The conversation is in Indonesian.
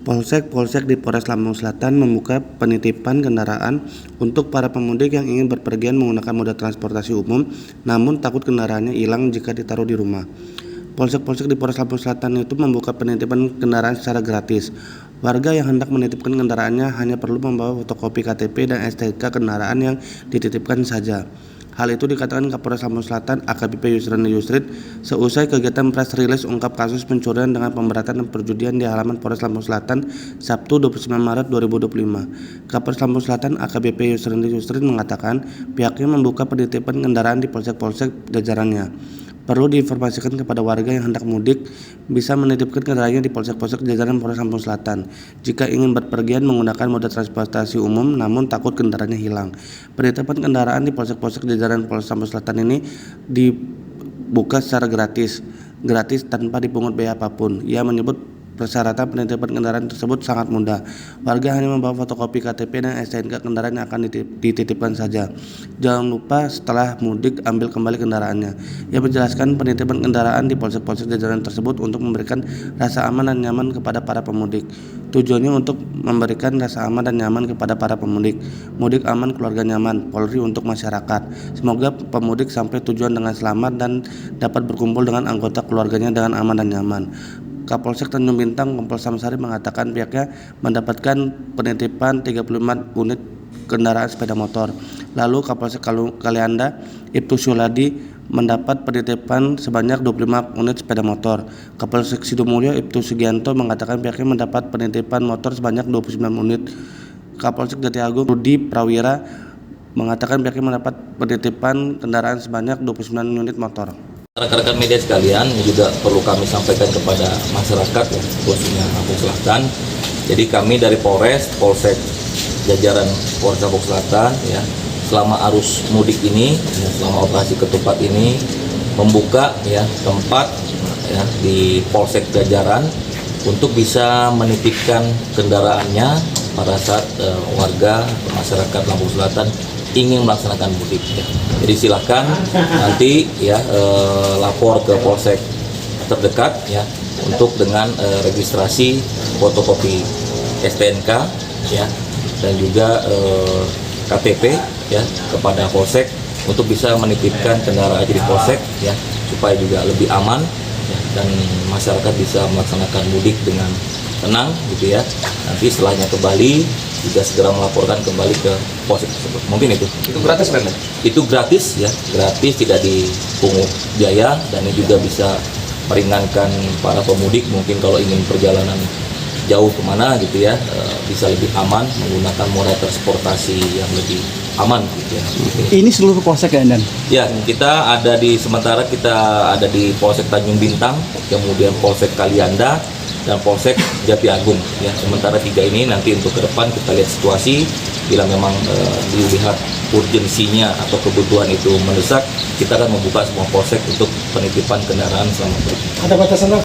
Polsek di Polres Lampung Selatan membuka penitipan kendaraan untuk para pemudik yang ingin berpergian menggunakan moda transportasi umum, namun takut kendaraannya hilang jika ditaruh di rumah. Polsek di Polres Lampung Selatan itu membuka penitipan kendaraan secara gratis. Warga yang hendak menitipkan kendaraannya hanya perlu membawa fotokopi KTP dan STNK kendaraan yang dititipkan saja. Hal itu dikatakan Kapolres Lampung Selatan AKBP Yusrandi Yusrid seusai kegiatan press release ungkap kasus pencurian dengan pemberatan dan perjudian di halaman Polres Lampung Selatan Sabtu 29 Maret 2025. Kapolres Lampung Selatan AKBP Yusrandi Yusrid mengatakan pihaknya membuka penitipan kendaraan di polsek-polsek jajarannya. Perlu diinformasikan kepada warga yang hendak mudik bisa menitipkan kendaraannya di polsek-polsek jajaran Polres Lampung Selatan jika ingin berpergian menggunakan moda transportasi umum namun takut kendaraannya hilang. Penitipan kendaraan di polsek-polsek jajaran Polres Lampung Selatan ini dibuka secara gratis tanpa dipungut biaya apapun. Ia menyebut persyaratan penitipan kendaraan tersebut sangat mudah. Warga hanya membawa fotokopi KTP dan STNK kendaraan yang akan dititipkan saja. Jangan lupa setelah mudik ambil kembali kendaraannya. Ia menjelaskan penitipan kendaraan di polsek-polsek jajaran tersebut untuk memberikan rasa aman dan nyaman kepada para pemudik. Tujuannya untuk memberikan rasa aman dan nyaman kepada para pemudik. Mudik aman, keluarga nyaman, Polri untuk masyarakat. Semoga pemudik sampai tujuan dengan selamat dan dapat berkumpul dengan anggota keluarganya dengan aman dan nyaman. Kapolsek Tanjung Bintang Kompol Samsari mengatakan pihaknya mendapatkan penitipan 35 unit kendaraan sepeda motor. Lalu Kapolsek Kalianda Ibtu Syuladi mendapat penitipan sebanyak 25 unit sepeda motor. Kapolsek Sidomulyo Ibtu Sugianto mengatakan pihaknya mendapat penitipan motor sebanyak 29 unit. Kapolsek Jati Agung Rudi Prawira mengatakan pihaknya mendapat penitipan kendaraan sebanyak 29 unit motor. Rekan-rekan media sekalian, ini juga perlu kami sampaikan kepada masyarakat ya, khususnya Lampung Selatan. Jadi kami dari Polsek jajaran Polres Lampung Selatan ya, selama arus mudik ini, ya, selama operasi ketupat ini membuka ya tempat ya di Polsek jajaran untuk bisa menitipkan kendaraannya pada saat warga masyarakat Lampung Selatan ingin melaksanakan mudik ya. Jadi silakan nanti ya lapor ke polsek terdekat ya untuk dengan registrasi fotokopi STNK ya dan juga KTP ya kepada polsek untuk bisa menitipkan kendaraan di polsek ya supaya juga lebih aman ya, dan masyarakat bisa melaksanakan mudik dengan tenang gitu ya. Nanti setelahnya kembali juga segera melaporkan kembali ke polsek tersebut. Mungkin itu. Itu gratis kan? Itu gratis ya, gratis tidak dipungut biaya dan ini juga bisa meringankan para pemudik mungkin kalau ingin perjalanan jauh kemana gitu ya, bisa lebih aman menggunakan moda transportasi yang lebih aman gitu ya. Ini seluruh polsek ya, Dan? Ya, kita ada di Polsek Tanjung Bintang, kemudian Polsek Kalianda dan Polsek Jati Agung ya. Sementara 3 ini nanti untuk ke depan kita lihat situasi, bila memang dilihat urgensinya atau kebutuhan itu mendesak, kita akan membuka semua polsek untuk penitipan kendaraan selama berikut. Ada batasan